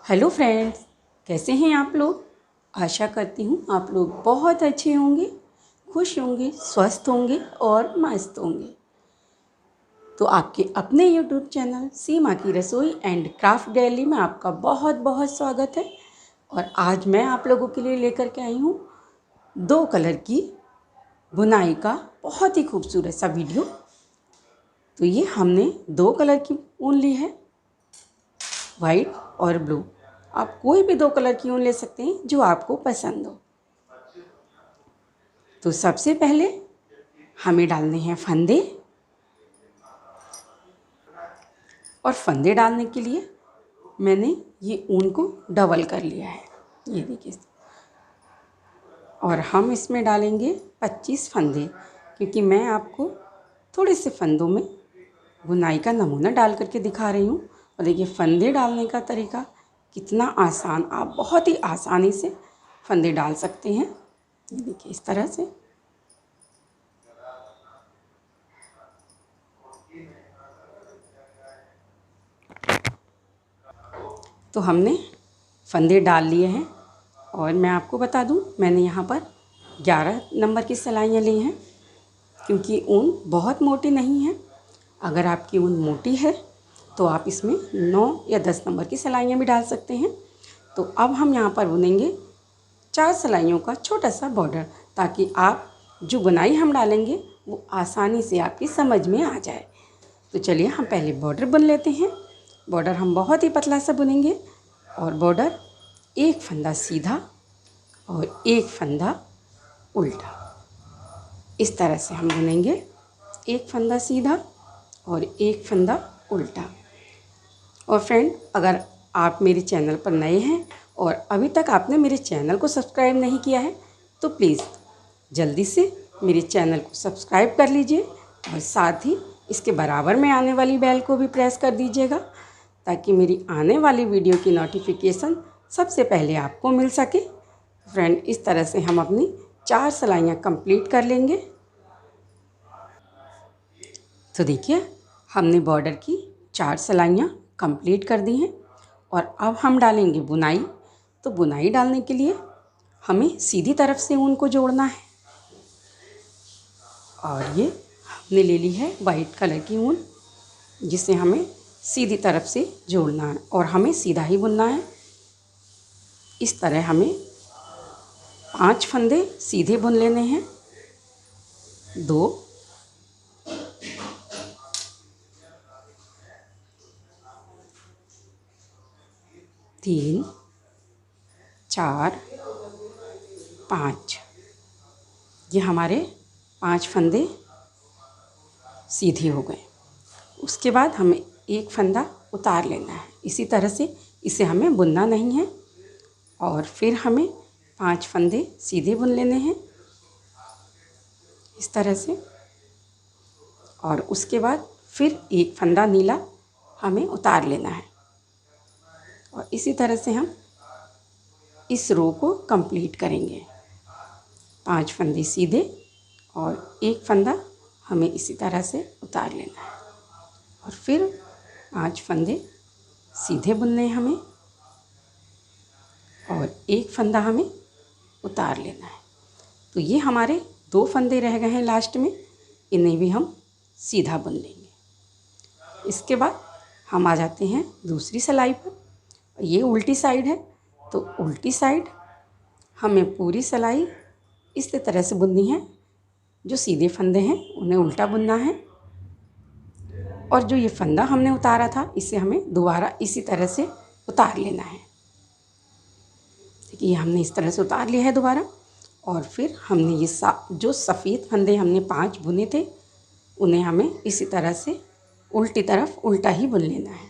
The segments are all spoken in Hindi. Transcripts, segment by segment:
हेलो फ्रेंड्स, कैसे हैं आप लोग। आशा करती हूँ आप लोग बहुत अच्छे होंगे, खुश होंगे, स्वस्थ होंगे और मस्त होंगे। तो आपके अपने यूट्यूब चैनल सीमा की रसोई एंड क्राफ्ट गैलरी में आपका बहुत बहुत स्वागत है। और आज मैं आप लोगों के लिए लेकर के आई हूँ 2 कलर की बुनाई का बहुत ही खूबसूरत सा वीडियो। तो ये हमने 2 कलर की ऊन ली है, वाइट और ब्लू। आप कोई भी 2 कलर की ऊन ले सकते हैं जो आपको पसंद हो। तो सबसे पहले हमें डालने हैं फंदे, और फंदे डालने के लिए मैंने ये ऊन को डबल कर लिया है, ये देखिए। और हम इसमें डालेंगे 25 फंदे, क्योंकि मैं आपको थोड़े से फंदों में बुनाई का नमूना डाल करके दिखा रही हूँ। और देखिए फंदे डालने का तरीका कितना आसान, आप बहुत ही आसानी से फंदे डाल सकते हैं। ये देखिए इस तरह से। तो हमने फंदे डाल लिए हैं, और मैं आपको बता दूं मैंने यहाँ पर 11 नंबर की सिलाइयाँ ली हैं, क्योंकि ऊन बहुत मोटी नहीं है। अगर आपकी ऊन मोटी है तो आप इसमें 9 या 10 नंबर की सिलाइयाँ भी डाल सकते हैं। तो अब हम यहाँ पर बुनेंगे 4 सिलाइयों का छोटा सा बॉर्डर, ताकि आप जो बुनाई हम डालेंगे वो आसानी से आपकी समझ में आ जाए। तो चलिए हम पहले बॉर्डर बुन लेते हैं। बॉर्डर हम बहुत ही पतला सा बुनेंगे, और बॉर्डर एक फंदा सीधा और एक फंदा उल्टा, इस तरह से हम बुनेंगे। एक फंदा सीधा और एक फंदा उल्टा। और फ्रेंड, अगर आप मेरे चैनल पर नए हैं और अभी तक आपने मेरे चैनल को सब्सक्राइब नहीं किया है, तो प्लीज़ जल्दी से मेरे चैनल को सब्सक्राइब कर लीजिए, और साथ ही इसके बराबर में आने वाली बेल को भी प्रेस कर दीजिएगा, ताकि मेरी आने वाली वीडियो की नोटिफिकेशन सबसे पहले आपको मिल सके। फ्रेंड, इस तरह से हम अपनी 4 सिलाइयाँ कंप्लीट कर लेंगे। तो देखिए हमने बॉर्डर की 4 सिलाइयाँ कंप्लीट कर दी हैं, और अब हम डालेंगे बुनाई। तो बुनाई डालने के लिए हमें सीधी तरफ से ऊन को जोड़ना है, और ये हमने ले ली है वाइट कलर की ऊन, जिसे हमें सीधी तरफ से जोड़ना है, और हमें सीधा ही बुनना है। इस तरह हमें 5 फंदे सीधे बुन लेने हैं। 2, 3, 4, 5। ये हमारे 5 फंदे सीधे हो गए। उसके बाद हमें एक फंदा उतार लेना है। इसी तरह से इसे हमें बुनना नहीं है, और फिर हमें 5 फंदे सीधे बुन लेने हैं इस तरह से। और उसके बाद फिर एक फंदा नीला हमें उतार लेना है, और इसी तरह से हम इस रो को कंप्लीट करेंगे। 5 फंदे सीधे और एक फंदा हमें इसी तरह से उतार लेना है, और फिर 5 फंदे सीधे बुनने हैं हमें, और एक फंदा हमें उतार लेना है। तो ये हमारे 2 फंदे रह गए हैं लास्ट में, इन्हें भी हम सीधा बुन लेंगे। इसके बाद हम आ जाते हैं दूसरी सिलाई पर। ये उल्टी साइड है, तो उल्टी साइड हमें पूरी सिलाई इस तरह से बुननी है। जो सीधे फंदे हैं उन्हें उल्टा बुनना है, और जो ये फंदा हमने उतारा था इसे हमें दोबारा इसी तरह से उतार लेना है। देखिए हमने इस तरह से उतार लिया है दोबारा, और फिर हमने ये जो सफ़ेद फंदे हमने 5 बुने थे उन्हें हमें इसी तरह से उल्टी तरफ उल्टा ही बुन लेना है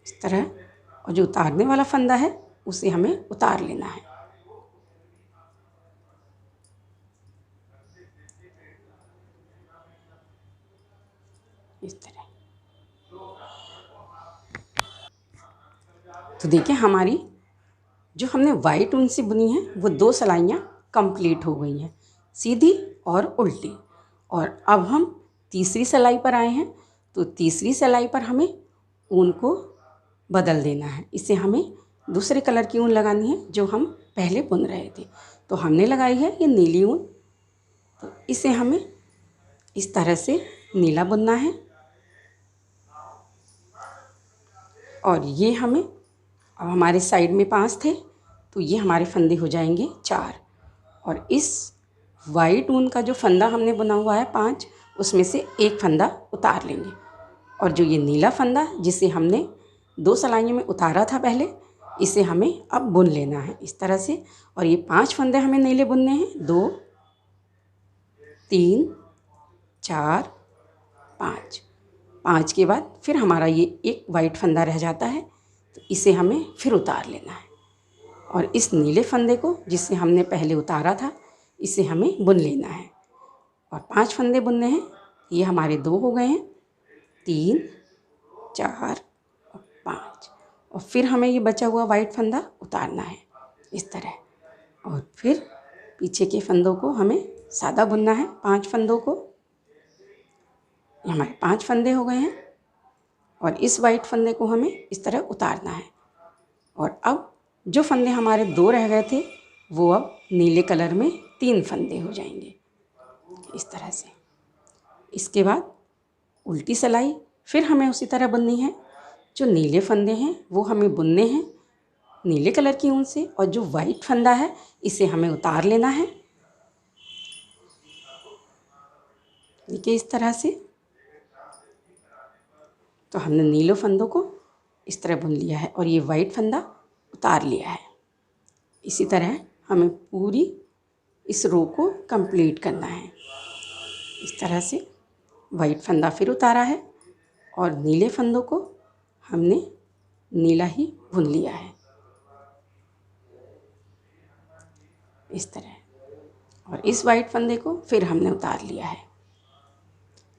इस तरह। और जो उतारने वाला फंदा है उसे हमें उतार लेना है इस तरह। तो देखिए हमारी जो हमने वाइट ऊन से बुनी है वो 2 सिलाइयाँ कंप्लीट हो गई हैं, सीधी और उल्टी। और अब हम तीसरी सिलाई पर आए हैं। तो तीसरी सिलाई पर हमें ऊन को बदल देना है। इसे हमें दूसरे कलर की ऊन लगानी है जो हम पहले बुन रहे थे। तो हमने लगाई है ये नीली ऊन, तो इसे हमें इस तरह से नीला बुनना है। और ये हमें, अब हमारे साइड में 5 थे तो ये हमारे फंदे हो जाएंगे 4। और इस वाइट ऊन का जो फंदा हमने बुना हुआ है 5, उसमें से एक फंदा उतार लेंगे। और जो ये नीला फंदा जिसे हमने 2 सिलाइयों में उतारा था पहले, इसे हमें अब बुन लेना है इस तरह से। और ये 5 फंदे हमें नीले बुनने हैं, 2 3 4 5। 5 के बाद फिर हमारा ये एक वाइट फंदा रह जाता है, तो इसे हमें फिर उतार लेना है। और इस नीले फंदे को जिसे हमने पहले उतारा था, इसे हमें बुन लेना है। और 5 फंदे बुनने हैं। ये हमारे 2 हो गए हैं, 3 4 और 5। और फिर हमें ये बचा हुआ वाइट फंदा उतारना है इस तरह। और फिर पीछे के फंदों को हमें सादा बुनना है, 5 फंदों को। ये हमारे 5 फंदे हो गए हैं। और इस वाइट फंदे को हमें इस तरह उतारना है। और अब जो फंदे हमारे 2 रह गए थे, वो अब नीले कलर में 3 फंदे हो जाएंगे इस तरह से। इसके बाद उल्टी सिलाई फिर हमें उसी तरह बुननी है। जो नीले फंदे हैं वो हमें बुनने हैं नीले कलर की ऊन से, और जो वाइट फंदा है इसे हमें उतार लेना है। देखिए इस तरह से। तो हमने नीले फंदों को इस तरह बुन लिया है और ये वाइट फंदा उतार लिया है। इसी तरह हमें पूरी इस रो को कंप्लीट करना है। इस तरह से वाइट फंदा फिर उतारा है और नीले फंदों को हमने नीला ही बुन लिया है इस तरह। और इस वाइट फंदे को फिर हमने उतार लिया है।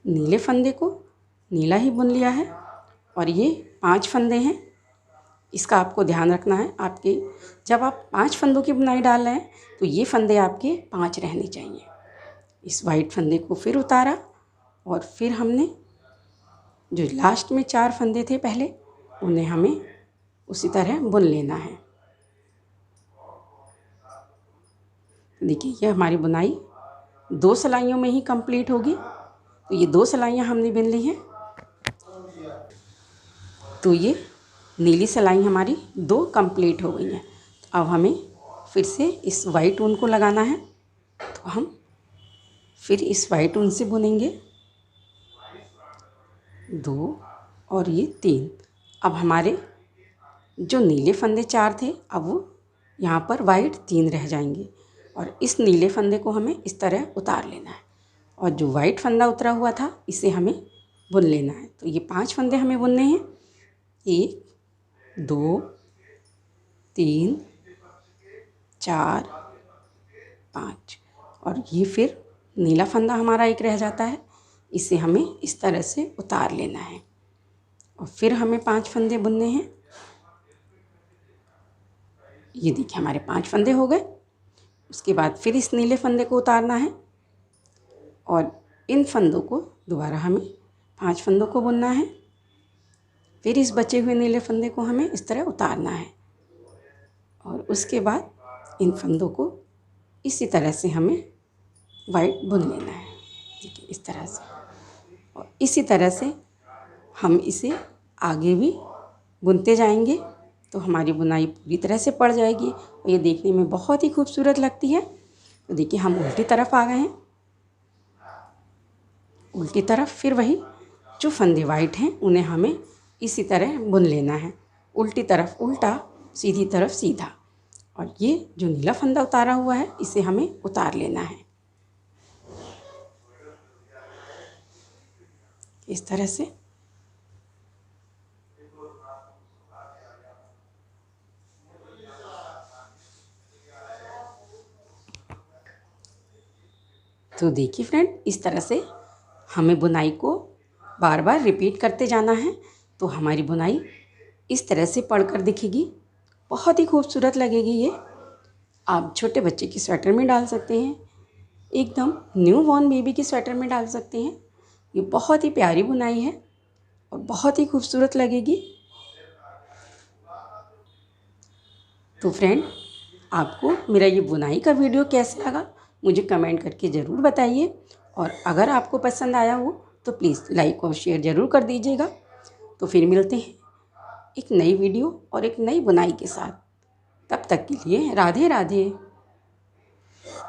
नीले फंदे को नीला ही बुन लिया है। और ये 5 फंदे हैं। इसका आपको ध्यान रखना है, आपके जब आप 5 फंदों की बुनाई डाल रहे हैं तो ये फंदे आपके 5 रहने चाहिए। इस वाइट फंदे को फिर उतारा और फिर हमने जो लास्ट में 4 फंदे थे पहले, उन्हें हमें उसी तरह बुन लेना है। देखिए ये हमारी बुनाई 2 सिलाइयों में ही कंप्लीट होगी। तो ये 2 सिलाइयाँ हमने बुन ली हैं। तो ये नीली सिलाई हमारी 2 कंप्लीट हो गई हैं। अब हमें फिर से इस वाइट ऊन को लगाना है। तो हम फिर इस वाइट ऊन से बुनेंगे 2 और ये 3। अब हमारे जो नीले फंदे 4 थे, अब वो यहाँ पर वाइट 3 रह जाएंगे। और इस नीले फंदे को हमें इस तरह उतार लेना है। और जो वाइट फंदा उतरा हुआ था इसे हमें बुन लेना है। तो ये 5 फंदे हमें बुनने हैं, 1 2 3 4 5। और ये फिर नीला फंदा हमारा एक रह जाता है, इसे हमें इस तरह से उतार लेना है। और फिर हमें 5 फंदे बुनने हैं। ये देखिए हमारे 5 फंदे हो गए। उसके बाद फिर इस नीले फंदे को उतारना है और इन फंदों को दोबारा हमें 5 फंदों को बुनना है। फिर इस बचे हुए नीले फंदे को हमें इस तरह उतारना है और उसके बाद इन फंदों को इसी तरह से हमें वाइट बुन लेना है। देखिए इस तरह से। और इसी तरह से हम इसे आगे भी बुनते जाएंगे तो हमारी बुनाई पूरी तरह से पड़ जाएगी और ये देखने में बहुत ही खूबसूरत लगती है। तो देखिए हम उल्टी तरफ आ गए हैं। उल्टी तरफ फिर वही जो फंदे वाइट हैं उन्हें हमें इसी तरह बुन लेना है। उल्टी तरफ उल्टा, सीधी तरफ सीधा। और ये जो नीला फंदा उतारा हुआ है इसे हमें उतार लेना है इस तरह से। तो देखिए फ्रेंड, इस तरह से हमें बुनाई को बार बार रिपीट करते जाना है तो हमारी बुनाई इस तरह से पढ़कर दिखेगी। बहुत ही खूबसूरत लगेगी ये। आप छोटे बच्चे की स्वेटर में डाल सकते हैं, एकदम न्यू बॉर्न बेबी की स्वेटर में डाल सकते हैं। ये बहुत ही प्यारी बुनाई है और बहुत ही खूबसूरत लगेगी। तो फ्रेंड, आपको मेरा ये बुनाई का वीडियो कैसा लगा मुझे कमेंट करके ज़रूर बताइए, और अगर आपको पसंद आया हो तो प्लीज़ लाइक और शेयर ज़रूर कर दीजिएगा। तो फिर मिलते हैं एक नई वीडियो और एक नई बुनाई के साथ। तब तक के लिए राधे राधे।